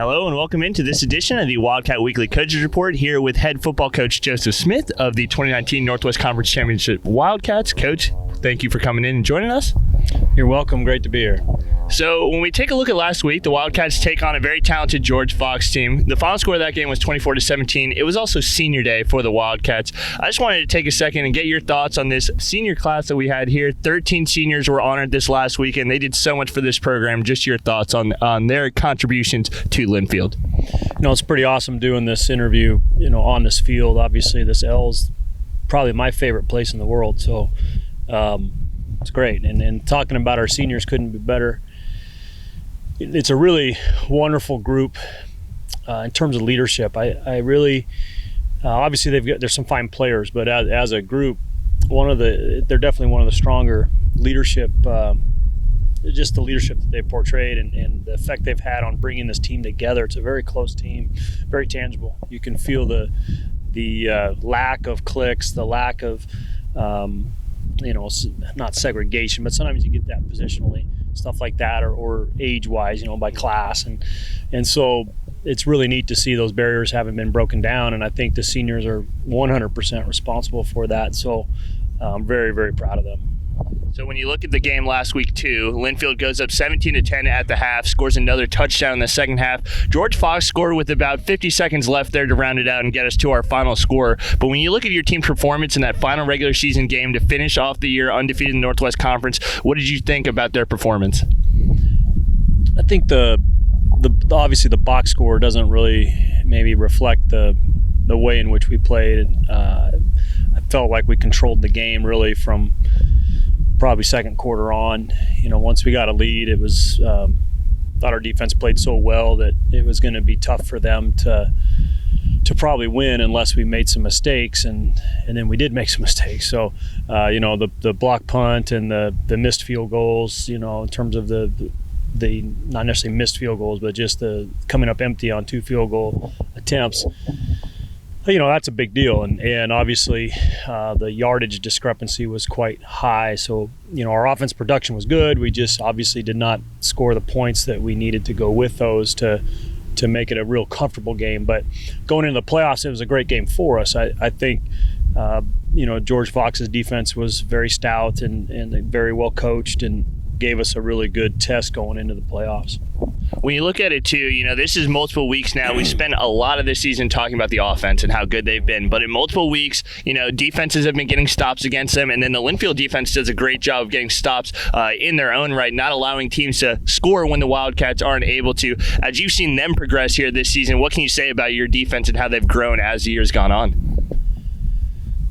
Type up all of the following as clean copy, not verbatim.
Hello and welcome into this edition of the Wildcat Weekly Coaches Report here with head football coach Joseph Smith of the 2019 Northwest Conference Championship Wildcats. Coach, thank you for coming in and joining us. You're welcome. Great to be here. So when we take a look at last week, the Wildcats take on a very talented George Fox team. The final score of that game was 24-17. It was also senior day for the Wildcats. I just wanted to take a second and get your thoughts on this senior class that we had here. 13 seniors were honored this last week, and they did so much for this program. Just your thoughts on their contributions to Linfield. It's pretty awesome doing this interview, on this field. Obviously, this L is probably my favorite place in the world, so it's great. And talking about our seniors couldn't be better. It's a really wonderful group in terms of leadership. I really, obviously there's some fine players, but as a group, they're definitely one of the stronger leadership. Just the leadership that they've portrayed and the effect they've had on bringing this team together. It's a very close team, very tangible. You can feel the lack of clicks, the lack of not segregation, but sometimes you get that positionally, stuff like that, or age-wise, by class, and so it's really neat to see those barriers haven't been broken down, and I think the seniors are 100% responsible for that. So I'm very, very proud of them. So when you look at the game last week too, Linfield goes up 17-10 at the half, scores another touchdown in the second half. George Fox scored with about 50 seconds left there to round it out and get us to our final score. But when you look at your team's performance in that final regular season game to finish off the year undefeated in the Northwest Conference, what did you think about their performance? I think the obviously the box score doesn't really maybe reflect the way in which we played. I felt like we controlled the game really from probably second quarter on. Once we got a lead, it was thought our defense played so well that it was going to be tough for them to probably win unless we made some mistakes, and then we did make some mistakes. So the block punt and the missed field goals, in terms of the not necessarily missed field goals, but just the coming up empty on 2 field goal attempts. That's a big deal, and obviously the yardage discrepancy was quite high. So, our offense production was good. We just obviously did not score the points that we needed to go with those to make it a real comfortable game. But going into the playoffs, it was a great game for us. I think, George Fox's defense was very stout and very well coached and gave us a really good test going into the playoffs. When you look at it too, this is multiple weeks now. We spent a lot of this season talking about the offense and how good they've been. But in multiple weeks, defenses have been getting stops against them. And then the Linfield defense does a great job of getting stops in their own right, not allowing teams to score when the Wildcats aren't able to. As you've seen them progress here this season, what can you say about your defense and how they've grown as the year's gone on?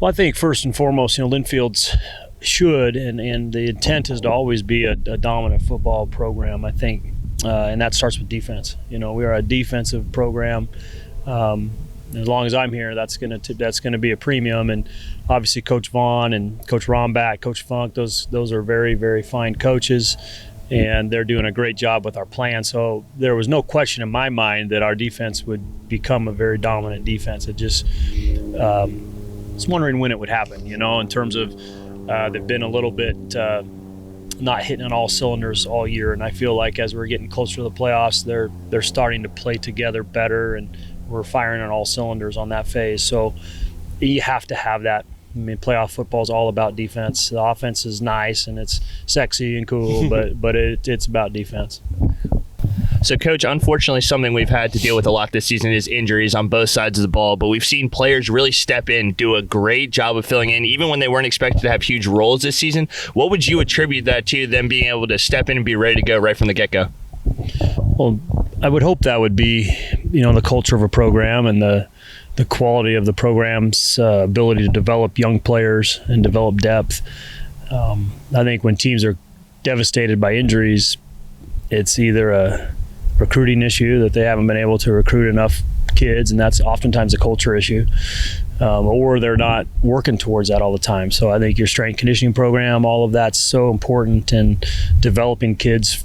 Well, I think first and foremost, Linfield's should and the intent is to always be a dominant football program, I think. And that starts with defense. We are a defensive program. As long as I'm here, that's going to be a premium. And obviously, Coach Vaughn and Coach Romback, Coach Funk, those are very, very fine coaches, and they're doing a great job with our plan. So there was no question in my mind that our defense would become a very dominant defense. It just was wondering when it would happen. In terms of they've been a little bit. Not hitting on all cylinders all year, and I feel like as we're getting closer to the playoffs, they're starting to play together better, and we're firing on all cylinders on that phase. So you have to have that. Playoff football is all about defense. The offense is nice and it's sexy and cool, but it's about defense. So, Coach, unfortunately, something we've had to deal with a lot this season is injuries on both sides of the ball, but we've seen players really step in, do a great job of filling in, even when they weren't expected to have huge roles this season. What would you attribute that to, them being able to step in and be ready to go right from the get-go? Well, I would hope that would be, the culture of a program and the quality of the program's ability to develop young players and develop depth. I think when teams are devastated by injuries, it's either a recruiting issue that they haven't been able to recruit enough kids, and that's oftentimes a culture issue, or they're not working towards that all the time. So I think your strength conditioning program, all of that's so important in developing kids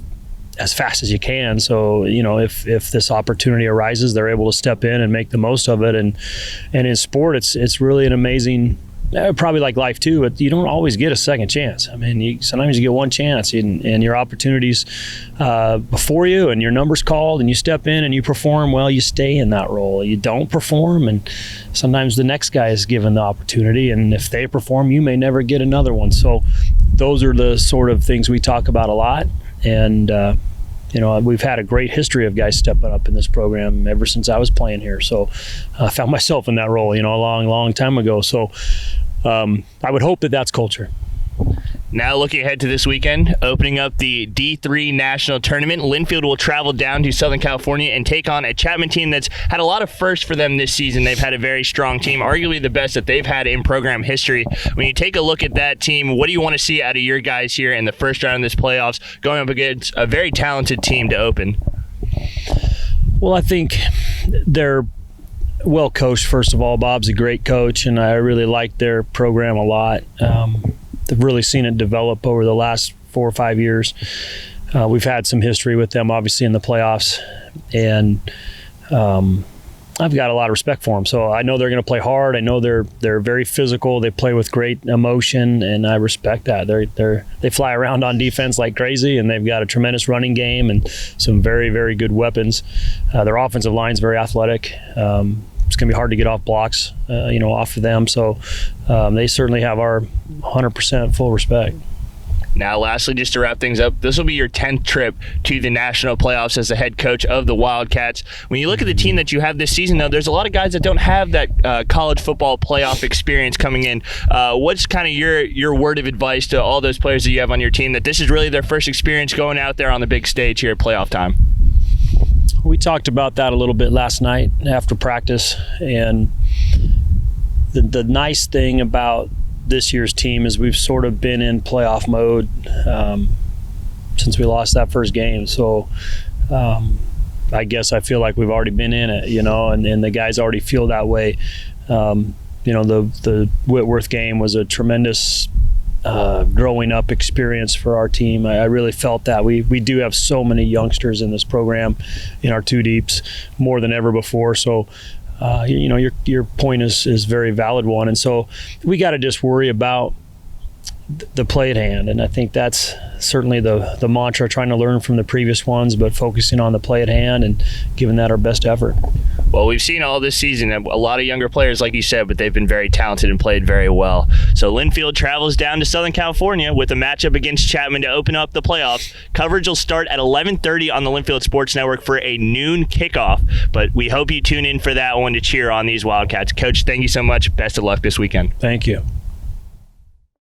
as fast as you can. So, if this opportunity arises, they're able to step in and make the most of it. And in sport, it's really an amazing probably like life too, you don't always get a second chance. I mean, sometimes you get one chance, and your opportunities before you, and your number's called, and you step in and you perform well, you stay in that role. You don't perform, and sometimes the next guy is given the opportunity, and if they perform, you may never get another one. So those are the sort of things we talk about a lot, and we've had a great history of guys stepping up in this program ever since I was playing here. So I found myself in that role, a long time ago. So I would hope that that's culture. Now looking ahead to this weekend, opening up the D3 National Tournament, Linfield will travel down to Southern California and take on a Chapman team that's had a lot of firsts for them this season. They've had a very strong team, arguably the best that they've had in program history. When you take a look at that team, what do you want to see out of your guys here in the first round of this playoffs, going up against a very talented team to open? Well, I think they're well coached, first of all. Bob's a great coach, and I really like their program a lot. They've really seen it develop over the last 4 or 5 years. We've had some history with them, obviously, in the playoffs, and I've got a lot of respect for them. So I know they're going to play hard. I know they're very physical. They play with great emotion, and I respect that. They fly around on defense like crazy, and they've got a tremendous running game and some very, very good weapons. Their offensive line's very athletic. It's going to be hard to get off blocks, off of them. So they certainly have our 100% full respect. Now, lastly, just to wrap things up, this will be your 10th trip to the national playoffs as the head coach of the Wildcats. When you look at the team that you have this season, though, there's a lot of guys that don't have that college football playoff experience coming in. What's kind of your word of advice to all those players that you have on your team that this is really their first experience going out there on the big stage here at playoff time? We talked about that a little bit last night after practice, and the nice thing about this year's team is we've sort of been in playoff mode since we lost that first game. So I guess I feel like we've already been in it, and the guys already feel that way. The Whitworth game was a tremendous growing up experience for our team. I really felt that we do have so many youngsters in this program, in our two deeps, more than ever before. So your point is very valid one, and so we got to just worry about the play at hand, and I think that's certainly the mantra, trying to learn from the previous ones, but focusing on the play at hand and giving that our best effort. Well, we've seen all this season a lot of younger players, like you said, but they've been very talented and played very well. So Linfield travels down to Southern California with a matchup against Chapman to open up the playoffs. Coverage will start at 11:30 on the Linfield Sports Network for a noon kickoff, but we hope you tune in for that one to cheer on these Wildcats. Coach, thank you so much. Best of luck this weekend. Thank you.